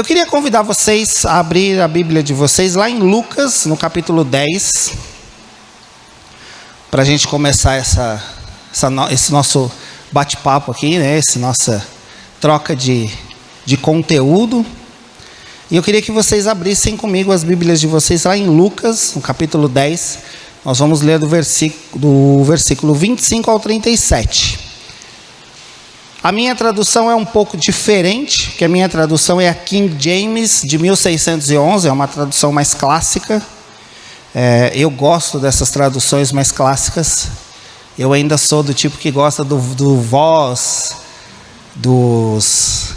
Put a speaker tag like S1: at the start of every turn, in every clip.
S1: Eu queria convidar vocês a abrir a Bíblia de vocês lá em Lucas, no capítulo 10, para a gente começar esse nosso bate-papo aqui, né? Essa nossa troca de conteúdo. E eu queria que vocês abrissem comigo as Bíblias de vocês lá em Lucas, no capítulo 10. Nós vamos ler do versículo 25 ao 37. A minha tradução é um pouco diferente, porque a minha tradução é a King James de 1611, é uma tradução mais clássica. Eu gosto dessas traduções mais clássicas. Eu ainda sou do tipo que gosta do vós, dos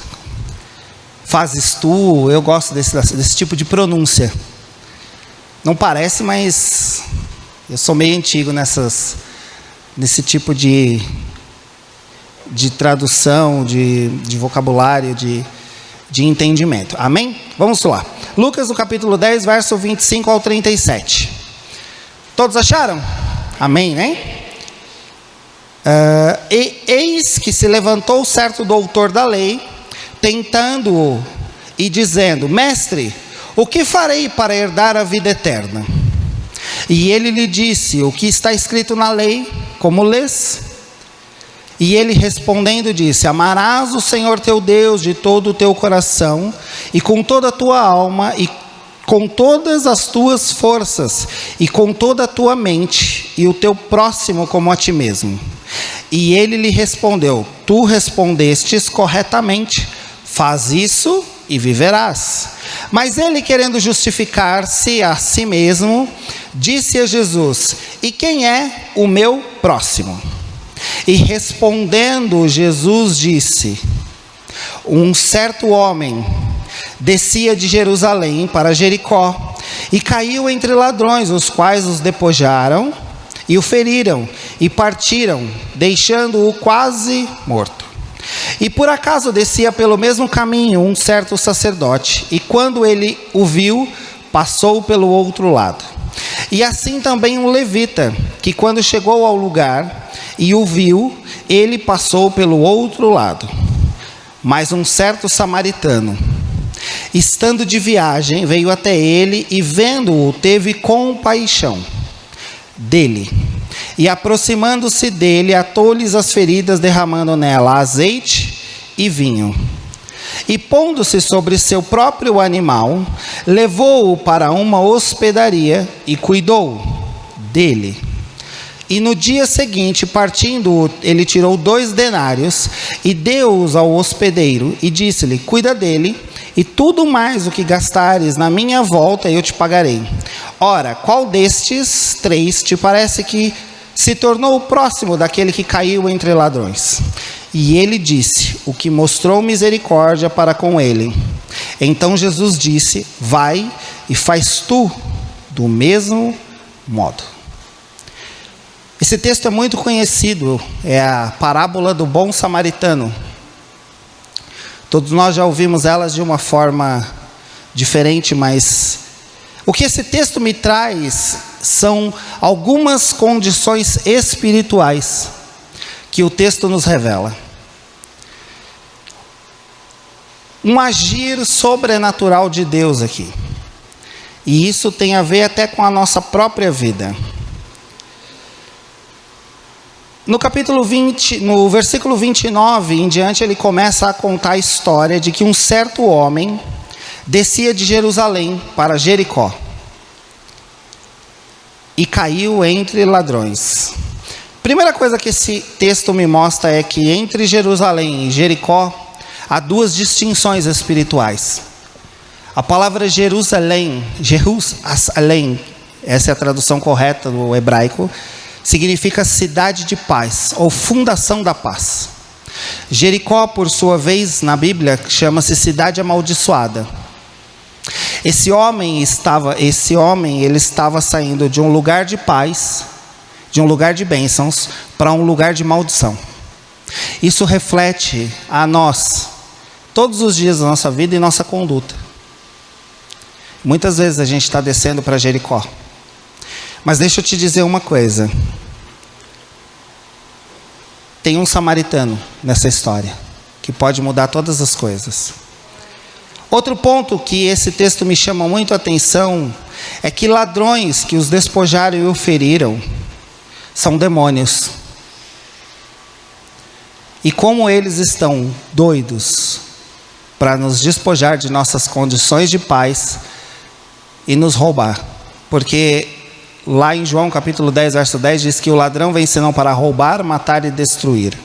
S1: fazes tu. Eu gosto desse tipo de pronúncia. Não parece, mas eu sou meio antigo nesse tipo de tradução, de vocabulário, de entendimento. Amém? Vamos lá. Lucas, no capítulo 10, verso 25 ao 37. Todos acharam? Amém, né? Eis que se levantou certo doutor da lei, tentando-o e dizendo: Mestre, o que farei para herdar a vida eterna? E ele lhe disse: o que está escrito na lei, como lês? E ele respondendo disse: amarás o Senhor teu Deus de todo o teu coração, e com toda a tua alma, e com todas as tuas forças, e com toda a tua mente, e o teu próximo como a ti mesmo. E ele lhe respondeu: tu respondestes corretamente, faz isso e viverás. Mas ele, querendo justificar-se a si mesmo, disse a Jesus: e quem é o meu próximo? E respondendo Jesus disse: um certo homem descia de Jerusalém para Jericó e caiu entre ladrões, os quais os despojaram e o feriram e partiram, deixando-o quase morto. E por acaso descia pelo mesmo caminho um certo sacerdote, e quando ele o viu, passou pelo outro lado. E assim também um levita, que quando chegou ao lugar e o viu, ele passou pelo outro lado. Mas um certo samaritano, estando de viagem, veio até ele e vendo-o, teve compaixão dele. E aproximando-se dele, atou-lhes as feridas, derramando nela azeite e vinho. E pondo-se sobre seu próprio animal, levou-o para uma hospedaria e cuidou dele. E no dia seguinte, partindo, ele tirou 2 denários e deu-os ao hospedeiro e disse-lhe: cuida dele, e tudo mais o que gastares na minha volta eu te pagarei. Ora, qual destes 3 te parece que se tornou o próximo daquele que caiu entre ladrões? E ele disse: o que mostrou misericórdia para com ele. Então Jesus disse: vai e faz tu do mesmo modo. Esse texto é muito conhecido, é a parábola do bom samaritano. Todos nós já ouvimos elas de uma forma diferente, mas o que esse texto me traz são algumas condições espirituais que o texto nos revela. Um agir sobrenatural de Deus aqui. E isso tem a ver até com a nossa própria vida. No capítulo 20, no versículo 29 em diante, ele começa a contar a história de que um certo homem descia de Jerusalém para Jericó e caiu entre ladrões. Primeira coisa que esse texto me mostra é que entre Jerusalém e Jericó há 2 distinções espirituais. A palavra Jerusalém, essa é a tradução correta do hebraico, significa cidade de paz, ou fundação da paz. Jericó, por sua vez, na Bíblia, chama-se cidade amaldiçoada. Esse homem estava saindo de um lugar de paz, de um lugar de bênçãos, para um lugar de maldição. Isso reflete a nós, todos os dias da nossa vida e nossa conduta. Muitas vezes a gente está descendo para Jericó. Mas deixa eu te dizer uma coisa. Tem um samaritano nessa história que pode mudar todas as coisas. Outro ponto que esse texto me chama muito a atenção é que ladrões que os despojaram e o feriram são demônios. E como eles estão doidos para nos despojar de nossas condições de paz e nos roubar. Porque lá em João capítulo 10, verso 10, diz que o ladrão vem senão para roubar, matar e destruir.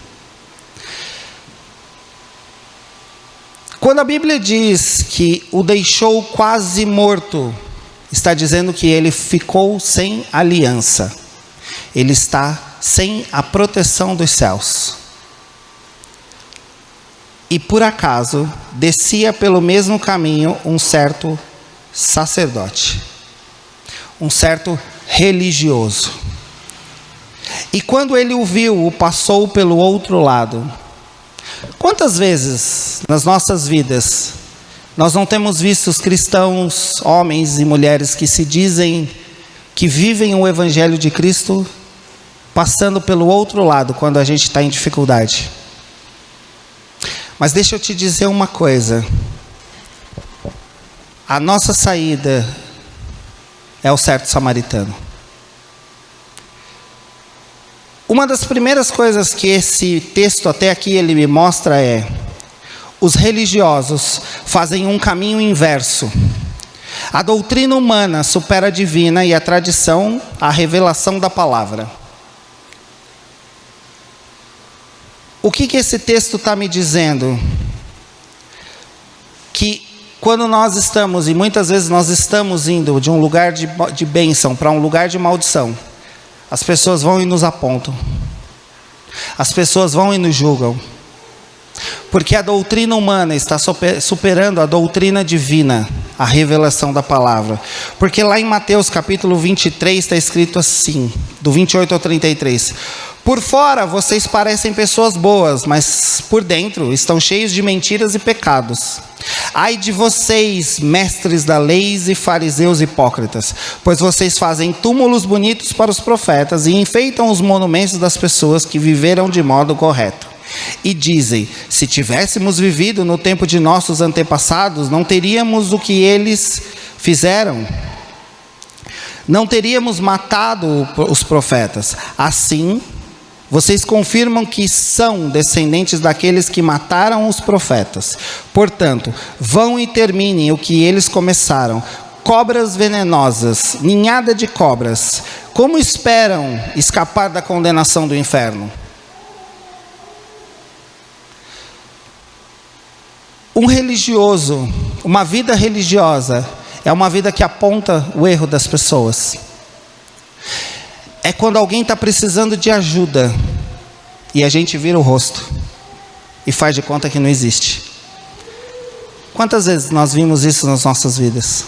S1: Quando a Bíblia diz que o deixou quase morto, está dizendo que ele ficou sem aliança. Ele está sem a proteção dos céus. E por acaso, descia pelo mesmo caminho um certo sacerdote, um certo religioso. E quando ele o viu, o passou pelo outro lado. Quantas vezes nas nossas vidas nós não temos visto os cristãos, homens e mulheres que se dizem que vivem o Evangelho de Cristo, passando pelo outro lado quando a gente está em dificuldade? Mas deixa eu te dizer uma coisa. A nossa saída é o certo samaritano. Uma das primeiras coisas que esse texto até aqui ele me mostra é: os religiosos fazem um caminho inverso. A doutrina humana supera a divina e a tradição, a revelação da palavra. O que esse texto está me dizendo? Que quando nós estamos, e muitas vezes nós estamos indo de um lugar de bênção para um lugar de maldição, as pessoas vão e nos apontam. As pessoas vão e nos julgam. Porque a doutrina humana está superando a doutrina divina, a revelação da palavra. Porque lá em Mateus capítulo 23 está escrito assim, do 28 ao 33. Por fora vocês parecem pessoas boas, mas por dentro estão cheios de mentiras e pecados. Ai de vocês, mestres da lei e fariseus hipócritas, pois vocês fazem túmulos bonitos para os profetas e enfeitam os monumentos das pessoas que viveram de modo correto. E dizem: se tivéssemos vivido no tempo de nossos antepassados, não teríamos o que eles fizeram. Não teríamos matado os profetas. Assim, vocês confirmam que são descendentes daqueles que mataram os profetas. Portanto, vão e terminem o que eles começaram. Cobras venenosas, ninhada de cobras, como esperam escapar da condenação do inferno? Um religioso, uma vida religiosa, é uma vida que aponta o erro das pessoas. É quando alguém está precisando de ajuda e a gente vira o rosto e faz de conta que não existe. Quantas vezes nós vimos isso nas nossas vidas?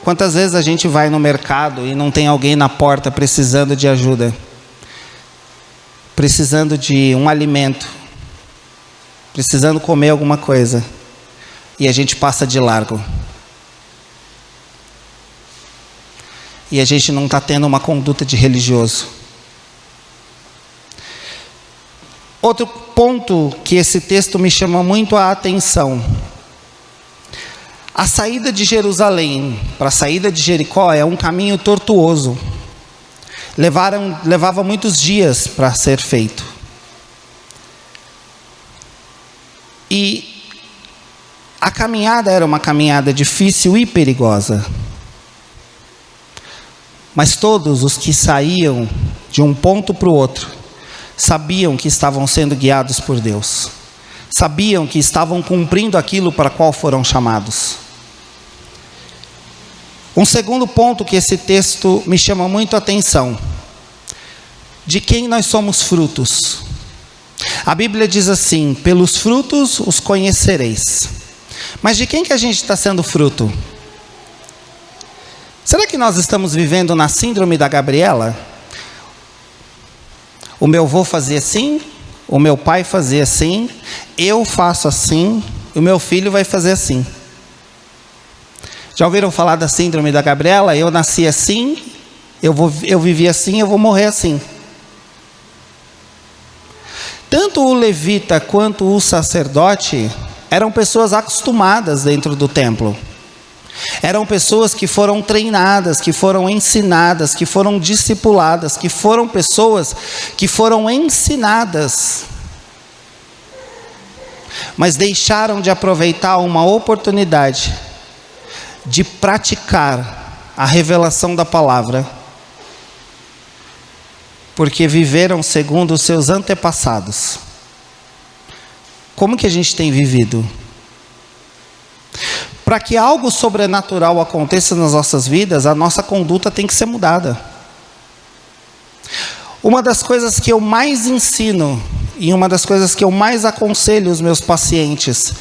S1: Quantas vezes a gente vai no mercado e não tem alguém na porta precisando de ajuda, precisando de um alimento, precisando comer alguma coisa, e a gente passa de largo. E a gente não está tendo uma conduta de religioso. Outro ponto que esse texto me chama muito a atenção. A saída de Jerusalém para a saída de Jericó é um caminho tortuoso. Levava muitos dias para ser feito. E a caminhada era uma caminhada difícil e perigosa. Mas todos os que saíam de um ponto para o outro sabiam que estavam sendo guiados por Deus. Sabiam que estavam cumprindo aquilo para qual foram chamados. Um segundo ponto que esse texto me chama muito a atenção. De quem nós somos frutos? A Bíblia diz assim: pelos frutos os conhecereis. Mas de quem que a gente está sendo fruto? Será que nós estamos vivendo na síndrome da Gabriela? O meu avô fazia assim, o meu pai fazia assim, eu faço assim, o meu filho vai fazer assim. Já ouviram falar da síndrome da Gabriela? Eu nasci assim, eu vivi assim, eu vou morrer assim. Tanto o levita quanto o sacerdote eram pessoas acostumadas dentro do templo. Eram pessoas que foram treinadas, que foram ensinadas, que foram discipuladas, que foram pessoas que foram ensinadas, mas deixaram de aproveitar uma oportunidade de praticar a revelação da palavra, porque viveram segundo os seus antepassados. Como que a gente tem vivido? Para que algo sobrenatural aconteça nas nossas vidas, a nossa conduta tem que ser mudada. Uma das coisas que eu mais ensino, e uma das coisas que eu mais aconselho os meus pacientes,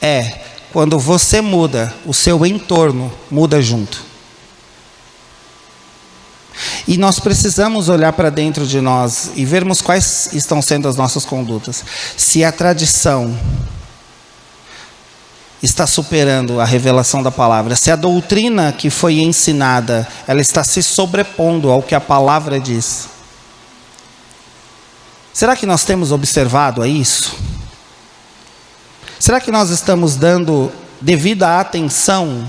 S1: é: quando você muda, o seu entorno muda junto. E nós precisamos olhar para dentro de nós e vermos quais estão sendo as nossas condutas. Se a tradição está superando a revelação da palavra, se a doutrina que foi ensinada, ela está se sobrepondo ao que a palavra diz. Será que nós temos observado a isso? Será que nós estamos dando devida atenção?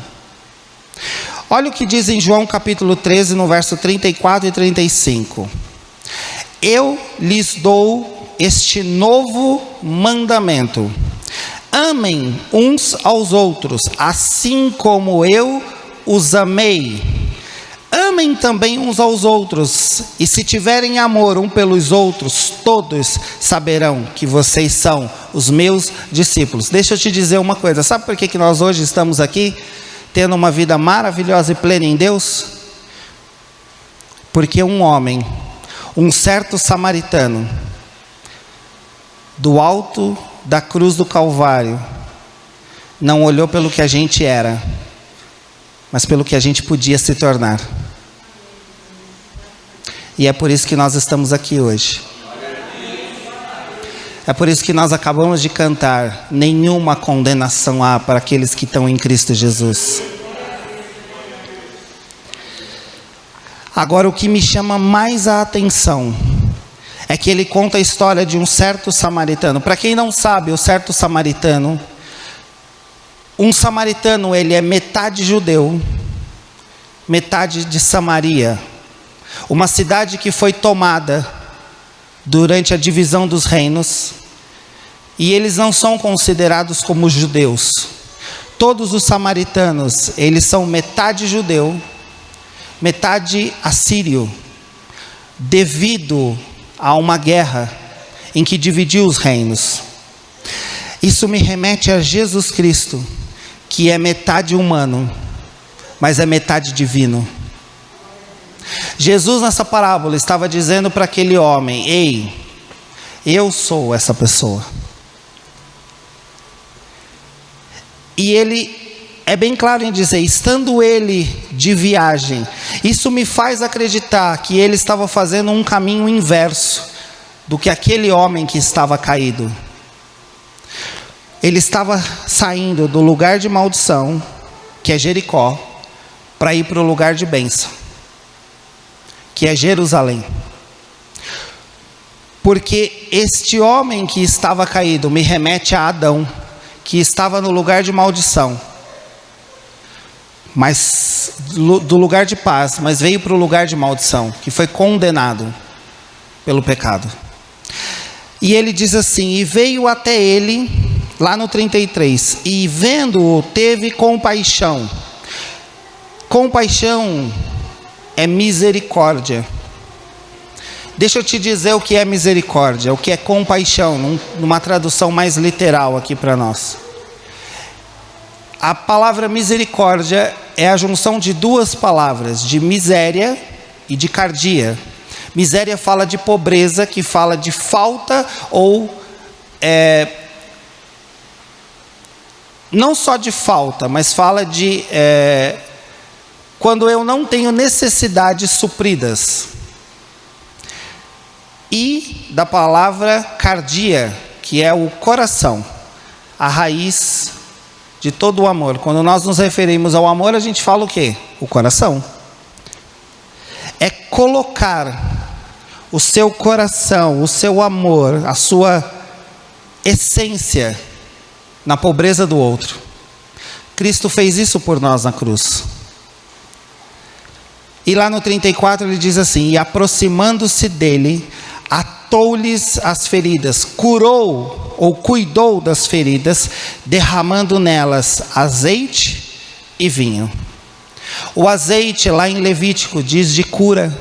S1: Olha o que diz em João capítulo 13, no verso 34 e 35. Eu lhes dou este novo mandamento: amem uns aos outros, assim como eu os amei. Amem também uns aos outros, e se tiverem amor um pelos outros, todos saberão que vocês são os meus discípulos. Deixa eu te dizer uma coisa: sabe por que nós hoje estamos aqui, tendo uma vida maravilhosa e plena em Deus? Porque um homem, um certo samaritano, do alto da cruz do Calvário, não olhou pelo que a gente era, mas pelo que a gente podia se tornar. E é por isso que nós estamos aqui hoje. É por isso que nós acabamos de cantar: nenhuma condenação há para aqueles que estão em Cristo Jesus. Agora, o que me chama mais a atenção é que ele conta a história de um certo samaritano. Para quem não sabe, o certo samaritano, um samaritano, ele é metade judeu, metade de Samaria, uma cidade que foi tomada durante a divisão dos reinos, e eles não são considerados como judeus. Todos os samaritanos, eles são metade judeu, metade assírio, devido a uma guerra em que dividiu os reinos. Isso me remete a Jesus Cristo, que é metade humano, mas é metade divino. Jesus, nessa parábola, estava dizendo para aquele homem: ei, eu sou essa pessoa. E ele é bem claro em dizer, estando ele de viagem, isso me faz acreditar que ele estava fazendo um caminho inverso do que aquele homem que estava caído. Ele estava saindo do lugar de maldição, que é Jericó, para ir para o lugar de bênção, que é Jerusalém. Porque este homem que estava caído me remete a Adão, que estava no lugar de maldição, mas do lugar de paz, mas veio para o lugar de maldição, que foi condenado pelo pecado. E ele diz assim: e veio até ele, lá no 33, e vendo-o teve compaixão. Compaixão é misericórdia. Deixa eu te dizer o que é misericórdia, o que é compaixão, numa tradução mais literal aqui para nós. A palavra misericórdia é a junção de duas palavras, de miséria e de cardia. Miséria fala de pobreza, que fala de falta ou não só de falta, mas fala de quando eu não tenho necessidades supridas. E da palavra cardia, que é o coração, a raiz de todo o amor. Quando nós nos referimos ao amor, a gente fala o quê? O coração. É colocar o seu coração, o seu amor, a sua essência na pobreza do outro. Cristo fez isso por nós na cruz. E lá no 34 ele diz assim: e aproximando-se dele, atou-lhes as feridas, curou ou cuidou das feridas, derramando nelas azeite e vinho. O azeite lá em Levítico diz de cura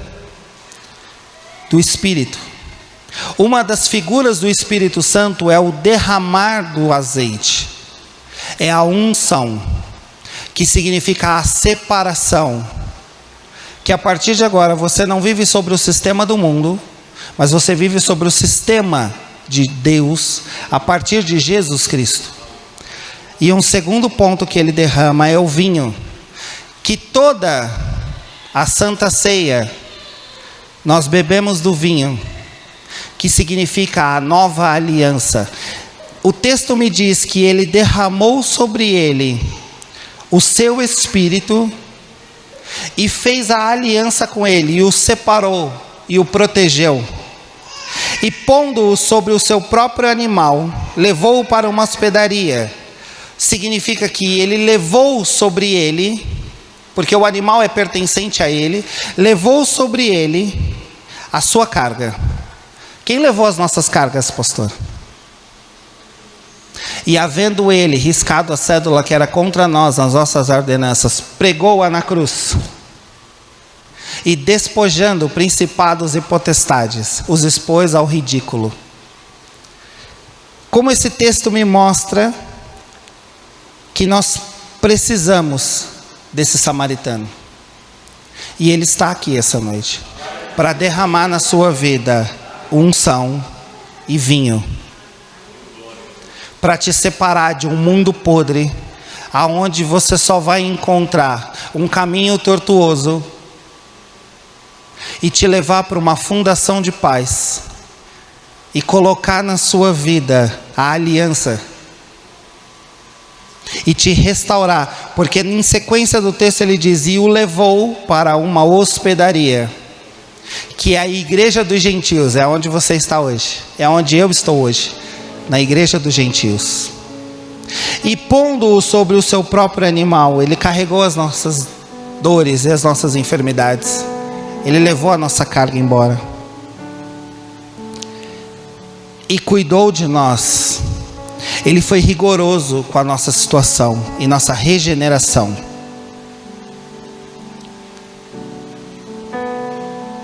S1: do Espírito. Uma das figuras do Espírito Santo é o derramar do azeite. É a unção, que significa a separação. Que a partir de agora você não vive sobre o sistema do mundo, mas você vive sobre o sistema de Deus a partir de Jesus Cristo. E um segundo ponto que ele derrama é o vinho. Que toda a Santa Ceia nós bebemos do vinho, que significa a nova aliança. O texto me diz que ele derramou sobre ele o seu Espírito e fez a aliança com ele, e o separou e o protegeu. E pondo-o sobre o seu próprio animal, levou-o para uma hospedaria. Significa que ele levou sobre ele, porque o animal é pertencente a ele, levou sobre ele a sua carga. Quem levou as nossas cargas, pastor? E havendo ele riscado a cédula que era contra nós, nas nossas ordenanças, pregou-a na cruz. E despojando principados e potestades, os expôs ao ridículo. Como esse texto me mostra que nós precisamos desse samaritano. E ele está aqui essa noite para derramar na sua vida unção e vinho, para te separar de um mundo podre, aonde você só vai encontrar um caminho tortuoso, e te levar para uma fundação de paz, e colocar na sua vida a aliança, e te restaurar, porque em sequência do texto ele diz: e o levou para uma hospedaria, que é a igreja dos gentios. É onde você está hoje, é onde eu estou hoje, na igreja dos gentios. E pondo-o sobre o seu próprio animal, ele carregou as nossas dores e as nossas enfermidades, ele levou a nossa carga embora, e cuidou de nós. Ele foi rigoroso com a nossa situação e nossa regeneração.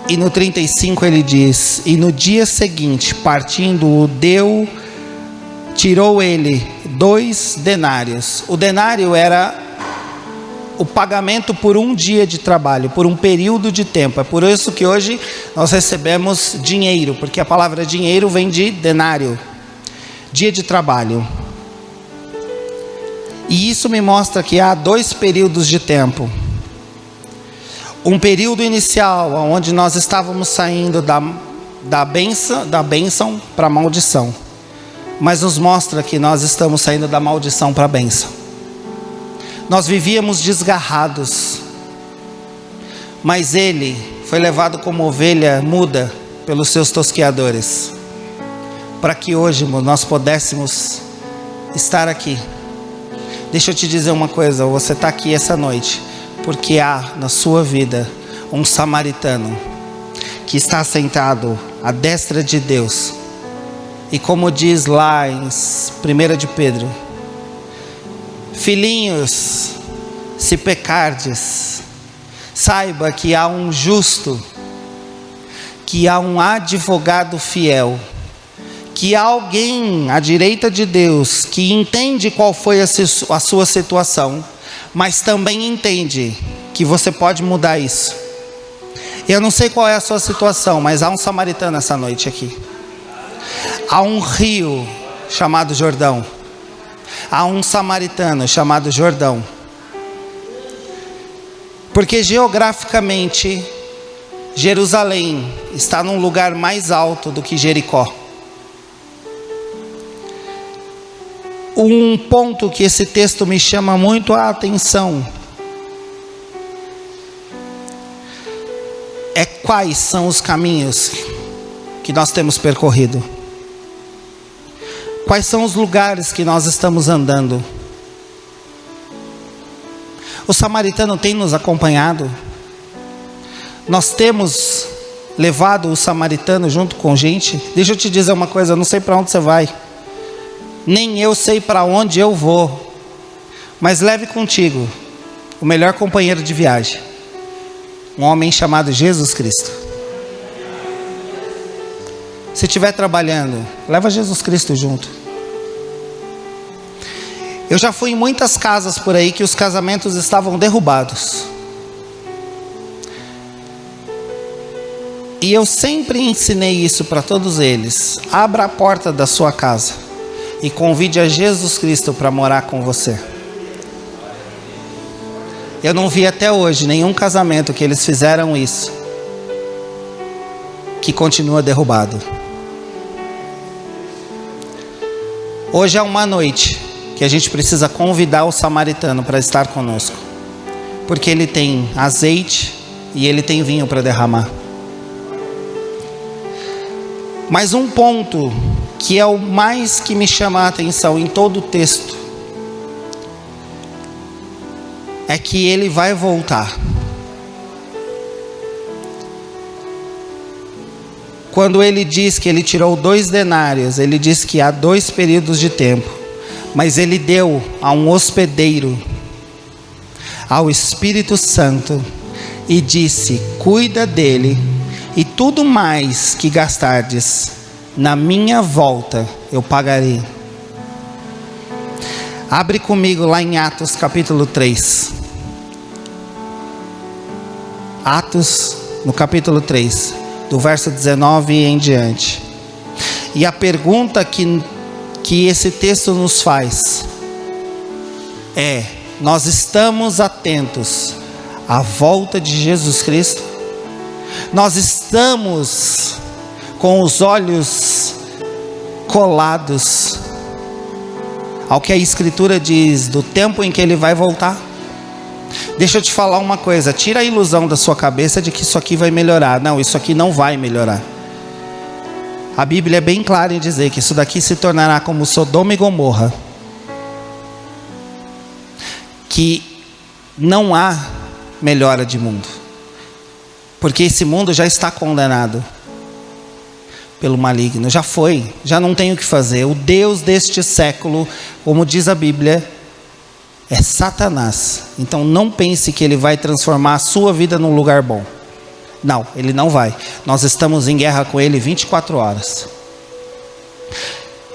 S1: E no 35 ele diz: e no dia seguinte, partindo, tirou ele 2 denários. O denário era o pagamento por um dia de trabalho, por um período de tempo. É por isso que hoje nós recebemos dinheiro, porque a palavra dinheiro vem de denário, dia de trabalho. E isso me mostra que há 2 períodos de tempo. Um período inicial, onde nós estávamos saindo da bênção para a maldição. Mas nos mostra que nós estamos saindo da maldição para a bênção. Nós vivíamos desgarrados, mas ele foi levado como ovelha muda pelos seus tosqueadores, para que hoje nós pudéssemos estar aqui. Deixa eu te dizer uma coisa: você está aqui essa noite porque há na sua vida um samaritano que está sentado à destra de Deus. E como diz lá em 1 de Pedro: filhinhos, se pecardes, saiba que há um justo, que há um advogado fiel, que há alguém à direita de Deus que entende qual foi a sua situação, mas também entende que você pode mudar isso. Eu não sei qual é a sua situação, mas há um samaritano essa noite aqui. Há um rio chamado Jordão. Há um samaritano chamado Jordão. Porque geograficamente Jerusalém está num lugar mais alto do que Jericó. Um ponto que esse texto me chama muito a atenção é quais são os caminhos que nós temos percorrido. Quais são os lugares que nós estamos andando? O samaritano tem nos acompanhado? Nós temos levado o samaritano junto com gente? Deixa eu te dizer uma coisa, eu não sei para onde você vai. Nem eu sei para onde eu vou. Mas leve contigo o melhor companheiro de viagem. Um homem chamado Jesus Cristo. Se estiver trabalhando, leva Jesus Cristo junto. Eu já fui em muitas casas por aí que os casamentos estavam derrubados. E eu sempre ensinei isso para todos eles. Abra a porta da sua casa e convide a Jesus Cristo para morar com você. Eu não vi até hoje nenhum casamento que eles fizeram isso que continua derrubado. Hoje é uma noite que a gente precisa convidar o samaritano para estar conosco, porque ele tem azeite e ele tem vinho para derramar. Mas um ponto que é o mais que me chama a atenção em todo o texto é que ele vai voltar. Quando ele diz que ele tirou 2 denários, ele diz que há 2 períodos de tempo, mas ele deu a um hospedeiro, ao Espírito Santo, e disse: cuida dele, e tudo mais que gastardes, na minha volta eu pagarei. Abre comigo lá em Atos capítulo 3. Atos, no capítulo 3, do verso 19 em diante. E a pergunta que esse texto nos faz é: nós estamos atentos à volta de Jesus Cristo? Nós estamos com os olhos colados ao que a Escritura diz do tempo em que Ele vai voltar? Deixa eu te falar uma coisa, tira a ilusão da sua cabeça de que isso aqui vai melhorar. Não, isso aqui não vai melhorar. A Bíblia é bem clara em dizer que isso daqui se tornará como Sodoma e Gomorra, que não há melhora de mundo, porque esse mundo já está condenado pelo maligno, já foi, já não tem o que fazer. O Deus deste século, como diz a Bíblia, é Satanás. Então não pense que ele vai transformar a sua vida num lugar bom. Não, ele não vai. Nós estamos em guerra com ele 24 horas.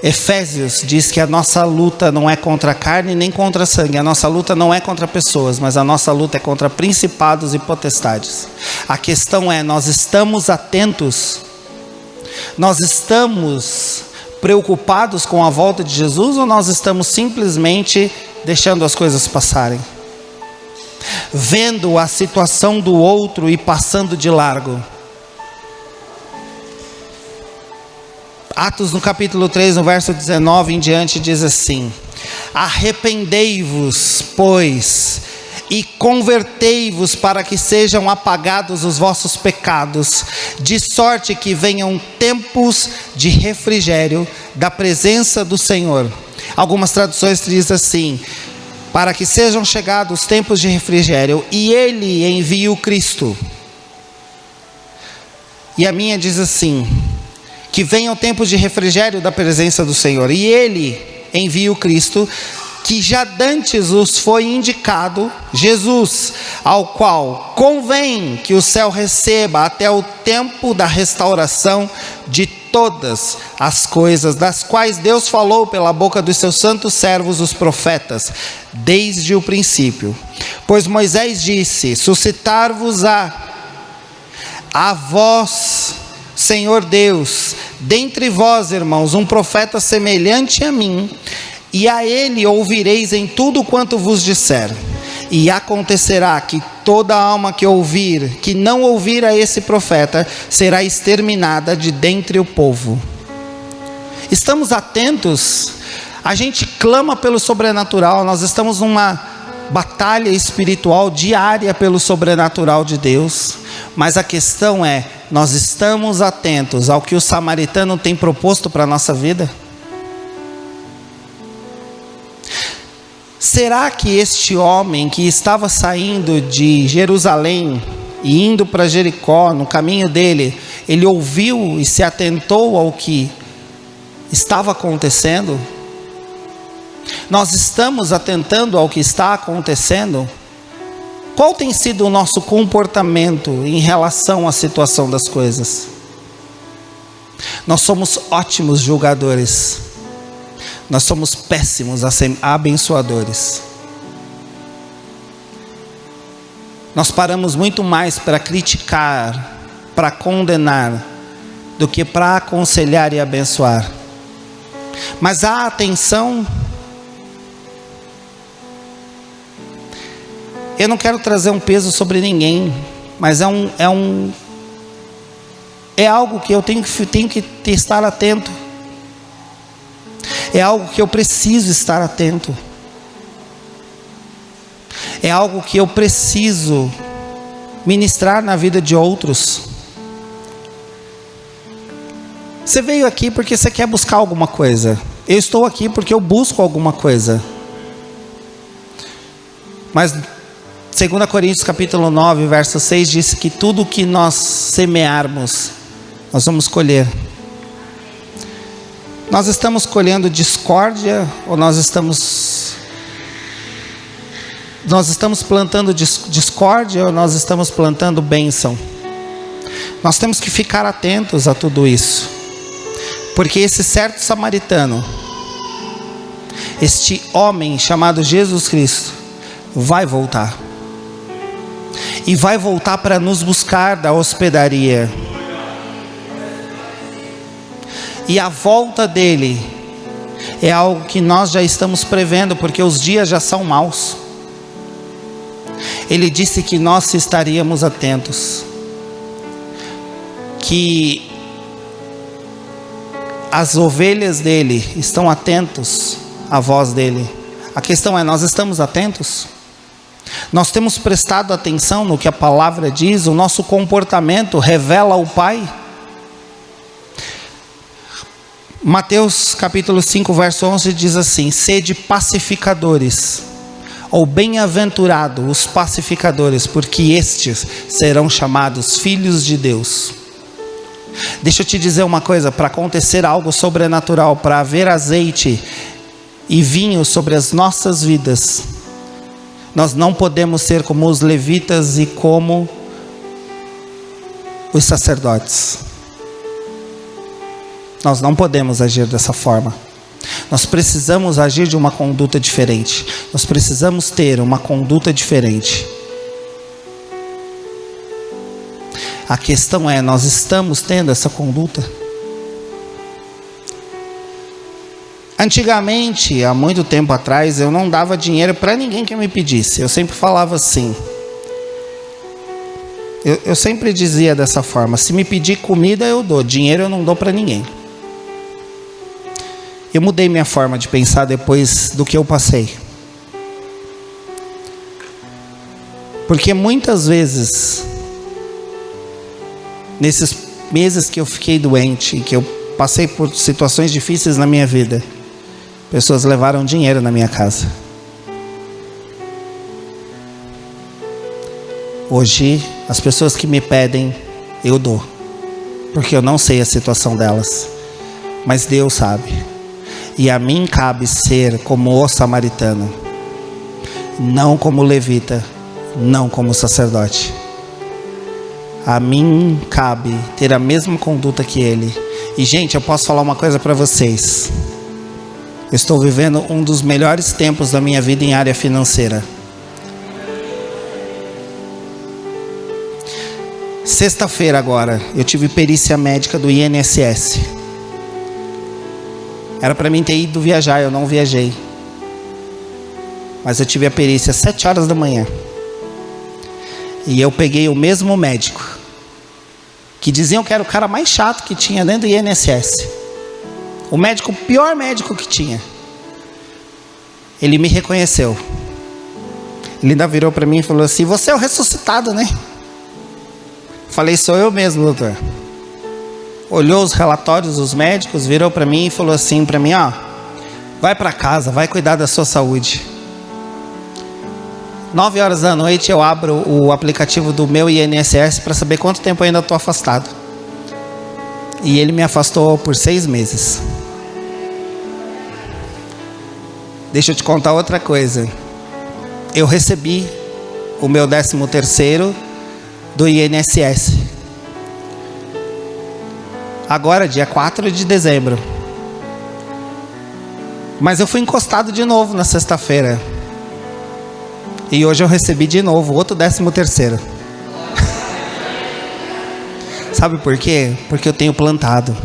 S1: Efésios diz que a nossa luta não é contra a carne nem contra a sangue. A nossa luta não é contra pessoas, mas a nossa luta é contra principados e potestades. A questão é: nós estamos atentos? Nós estamos preocupados com a volta de Jesus, ou nós estamos simplesmente deixando as coisas passarem, vendo a situação do outro e passando de largo? Atos no capítulo 3, no verso 19 em diante, diz assim: arrependei-vos, pois, e convertei-vos, para que sejam apagados os vossos pecados, de sorte que venham tempos de refrigério da presença do Senhor. Algumas traduções dizem assim: para que sejam chegados os tempos de refrigério, e Ele envia o Cristo. E a minha diz assim: que venham tempos de refrigério da presença do Senhor, e Ele envia o Cristo, que já dantes os foi indicado, Jesus, ao qual convém que o céu receba até o tempo da restauração de todas as coisas, das quais Deus falou pela boca dos seus santos servos, os profetas, desde o princípio. Pois Moisés disse: suscitar-vos-á a vós, Senhor Deus, dentre vós, irmãos, um profeta semelhante a mim, e a ele ouvireis em tudo quanto vos disser. E acontecerá que toda alma que não ouvir a esse profeta, será exterminada de dentre o povo. Estamos atentos? A gente clama pelo sobrenatural, nós estamos numa batalha espiritual diária pelo sobrenatural de Deus, mas a questão é: nós estamos atentos ao que o samaritano tem proposto para a nossa vida? Será que este homem que estava saindo de Jerusalém e indo para Jericó, no caminho dele, ele ouviu e se atentou ao que estava acontecendo? Nós estamos atentando ao que está acontecendo? Qual tem sido o nosso comportamento em relação à situação das coisas? Nós somos ótimos julgadores. Nós somos péssimos abençoadores. Nós paramos muito mais para criticar, para condenar, do que para aconselhar e abençoar. Mas a atenção, eu não quero trazer um peso sobre ninguém, mas é algo que eu tenho que estar atento. É algo que eu preciso estar atento. É algo que eu preciso ministrar na vida de outros. Você veio aqui porque você quer buscar alguma coisa. Eu estou aqui porque eu busco alguma coisa. Mas 2 Coríntios capítulo 9, verso 6 diz que tudo que nós semearmos, nós vamos colher. Nós estamos colhendo discórdia ou nós estamos plantando discórdia ou nós estamos plantando bênção? Nós temos que ficar atentos a tudo isso, porque esse certo samaritano, este homem chamado Jesus Cristo, vai voltar, e vai voltar para nos buscar da hospedaria. E a volta dele é algo que nós já estamos prevendo, porque os dias já são maus. Ele disse que nós estaríamos atentos, que as ovelhas dele estão atentos à voz dele. A questão é, nós estamos atentos? Nós temos prestado atenção no que a palavra diz? O nosso comportamento revela o Pai? Mateus capítulo 5, verso 11 diz assim: sede pacificadores, ou bem-aventurados os pacificadores, porque estes serão chamados filhos de Deus. Deixa eu te dizer uma coisa, para acontecer algo sobrenatural, para haver azeite e vinho sobre as nossas vidas, nós não podemos ser como os levitas e como os sacerdotes. Nós não podemos agir dessa forma. Nós precisamos agir de uma conduta diferente. Nós precisamos ter uma conduta diferente. A questão é, nós estamos tendo essa conduta? Antigamente, há muito tempo atrás, eu não dava dinheiro para ninguém que me pedisse. Eu sempre falava assim. Eu sempre dizia dessa forma: se me pedir comida eu dou, dinheiro eu não dou para ninguém. Eu mudei minha forma de pensar depois do que eu passei. Porque muitas vezes, nesses meses que eu fiquei doente, que eu passei por situações difíceis na minha vida, pessoas levaram dinheiro na minha casa. Hoje, as pessoas que me pedem, eu dou, porque eu não sei a situação delas, mas Deus sabe. E a mim cabe ser como o samaritano, não como levita, não como sacerdote. A mim cabe ter a mesma conduta que ele. E gente, eu posso falar uma coisa para vocês. Eu estou vivendo um dos melhores tempos da minha vida em área financeira. Sexta-feira agora, eu tive perícia médica do INSS. Era para mim ter ido viajar, eu não viajei. Mas eu tive a perícia às 7 horas da manhã. E eu peguei o mesmo médico, que diziam que era o cara mais chato que tinha dentro do INSS. O médico, o pior médico que tinha. Ele me reconheceu. Ele ainda virou para mim e falou assim: você é o ressuscitado, né? Falei: sou eu mesmo, doutor. Olhou os relatórios dos médicos, virou para mim e falou assim para mim: ó, vai para casa, vai cuidar da sua saúde. 9 horas da noite eu abro o aplicativo do meu INSS para saber quanto tempo eu ainda estou afastado. E ele me afastou por 6 meses. Deixa eu te contar outra coisa. Eu recebi o meu 13º do INSS. Agora, dia 4 de dezembro. Mas eu fui encostado de novo na sexta-feira. E hoje eu recebi de novo outro 13º. Sabe por quê? Porque eu tenho plantado.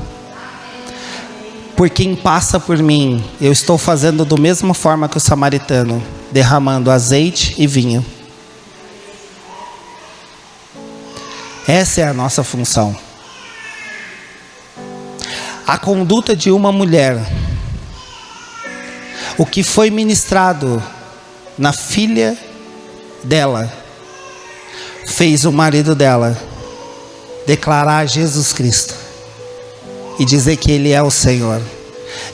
S1: Por quem passa por mim, eu estou fazendo da mesma forma que o samaritano, derramando azeite e vinho. Essa é a nossa função. A conduta de uma mulher, o que foi ministrado na filha dela, fez o marido dela declarar Jesus Cristo e dizer que Ele é o Senhor.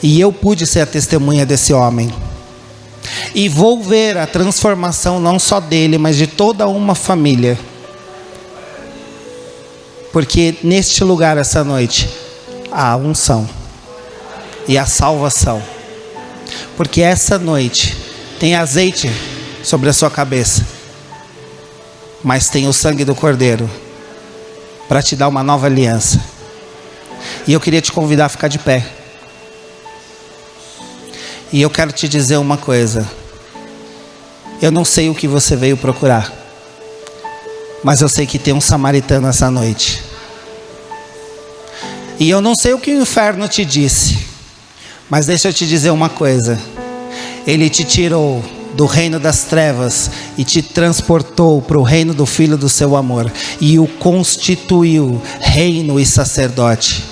S1: E eu pude ser a testemunha desse homem. E vou ver a transformação não só dele, mas de toda uma família. Porque neste lugar, essa noite, há a unção e a salvação. Porque essa noite tem azeite sobre a sua cabeça, mas tem o sangue do Cordeiro para te dar uma nova aliança. E eu queria te convidar a ficar de pé. E eu quero te dizer uma coisa. Eu não sei o que você veio procurar, mas eu sei que tem um samaritano essa noite. E eu não sei o que o inferno te disse, mas deixa eu te dizer uma coisa. Ele te tirou do reino das trevas e te transportou para o reino do Filho do seu amor, e o constituiu reino e sacerdote,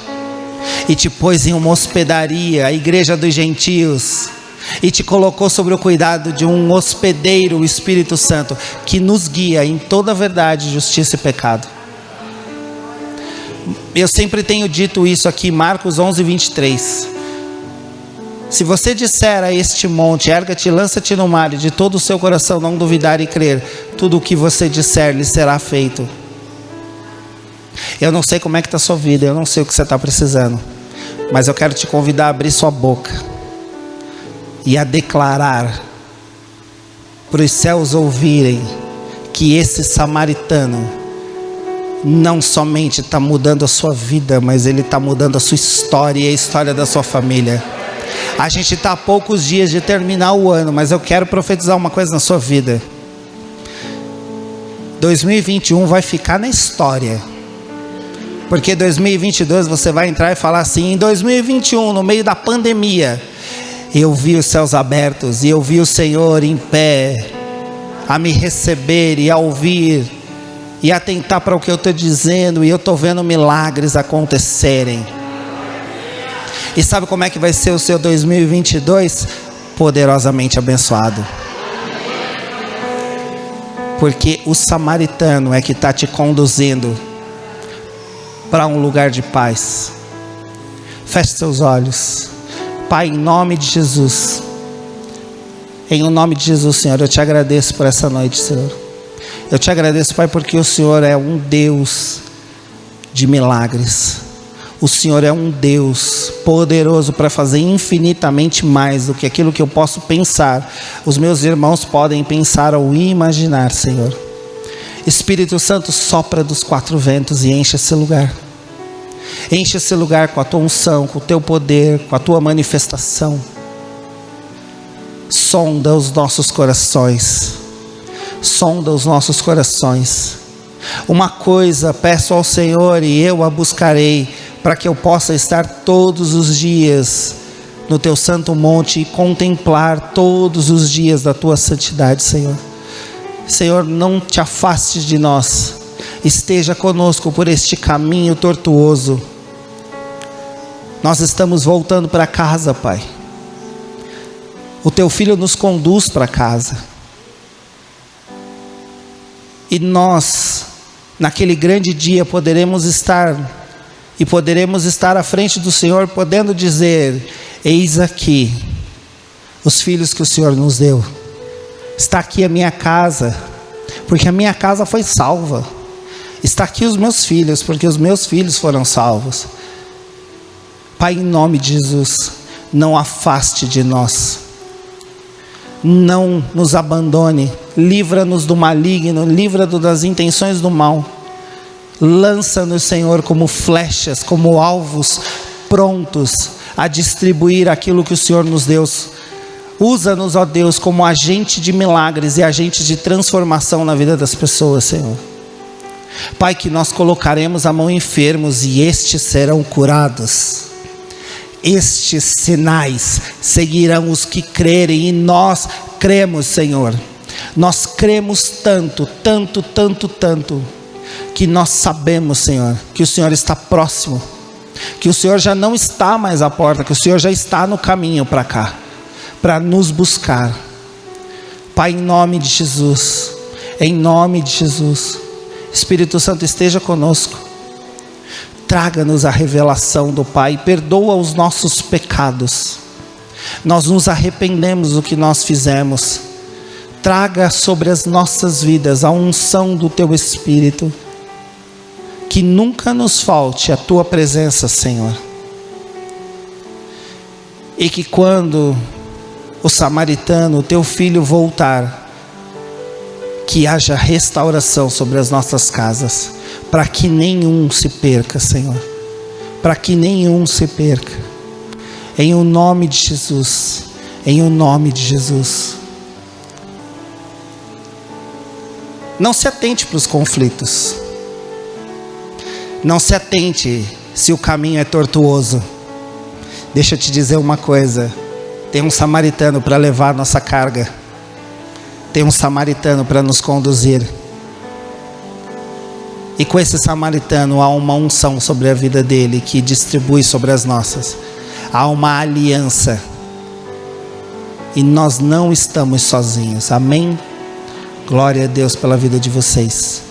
S1: e te pôs em uma hospedaria, a igreja dos gentios, e te colocou sobre o cuidado de um hospedeiro, o Espírito Santo, que nos guia em toda a verdade, justiça e pecado. Eu sempre tenho dito isso aqui, Marcos 11:23. Se você disser a este monte, erga-te e lança-te no mar, e de todo o seu coração não duvidar e crer, tudo o que você disser lhe será feito. Eu não sei como é que está a sua vida, eu não sei o que você está precisando, mas eu quero te convidar a abrir sua boca e a declarar para os céus ouvirem que esse samaritano não somente está mudando a sua vida, mas ele está mudando a sua história e a história da sua família. A gente está a poucos dias de terminar o ano, mas eu quero profetizar uma coisa na sua vida. 2021 vai ficar na história, porque 2022 você vai entrar e falar assim: em 2021, no meio da pandemia, eu vi os céus abertos e eu vi o Senhor em pé a me receber e a ouvir e atentar para o que eu estou dizendo, e eu estou vendo milagres acontecerem. E sabe como é que vai ser o seu 2022? Poderosamente abençoado. Porque o samaritano é que está te conduzindo para um lugar de paz. Feche seus olhos. Pai, em nome de Jesus, em o nome de Jesus, Senhor, eu te agradeço por essa noite, Senhor. Eu te agradeço, Pai, porque o Senhor é um Deus de milagres. O Senhor é um Deus poderoso para fazer infinitamente mais do que aquilo que eu posso pensar, os meus irmãos podem pensar ou imaginar, Senhor. Espírito Santo, sopra dos 4 ventos e enche esse lugar. Enche esse lugar com a tua unção, com o teu poder, com a tua manifestação. Sonda os nossos corações. Sonda os nossos corações. Uma coisa peço ao Senhor e eu a buscarei, para que eu possa estar todos os dias no teu santo monte e contemplar todos os dias da tua santidade, Senhor. Senhor, não te afastes de nós, esteja conosco por este caminho tortuoso. Nós estamos voltando para casa, Pai. O teu filho nos conduz para casa. E nós, naquele grande dia, poderemos estar à frente do Senhor, podendo dizer: eis aqui os filhos que o Senhor nos deu, Está aqui a minha casa, porque a minha casa foi salva. Está aqui os meus filhos, porque os meus filhos foram salvos. Pai, em nome de Jesus, não afaste de nós. Não nos abandone. Livra-nos do maligno, livra-nos das intenções do mal. Lança-nos, Senhor, como flechas, como alvos prontos a distribuir aquilo que o Senhor nos deu. Usa-nos, ó Deus, como agente de milagres e agente de transformação na vida das pessoas, Senhor. Pai, que nós colocaremos a mão em enfermos e estes serão curados. Estes sinais seguirão os que crerem, e nós cremos, Senhor. Nós cremos tanto, que nós sabemos, Senhor, que o Senhor está próximo, que o Senhor já não está mais à porta, que o Senhor já está no caminho para cá, para nos buscar. Pai, em nome de Jesus, Espírito Santo, esteja conosco. Traga-nos a revelação do Pai, perdoa os nossos pecados. Nós nos arrependemos do que nós fizemos. Traga sobre as nossas vidas a unção do Teu Espírito. Que nunca nos falte a Tua presença, Senhor. E que quando o samaritano, o Teu filho, voltar, que haja restauração sobre as nossas casas, para que nenhum se perca, Senhor, para que nenhum se perca, em o nome de Jesus, Não se atente para os conflitos, não se atente se o caminho é tortuoso. Deixa eu te dizer uma coisa, tem um samaritano para levar a nossa carga, tem um samaritano para nos conduzir. E com esse samaritano há uma unção sobre a vida dele, que distribui sobre as nossas. Há uma aliança. E nós não estamos sozinhos. Amém? Glória a Deus pela vida de vocês.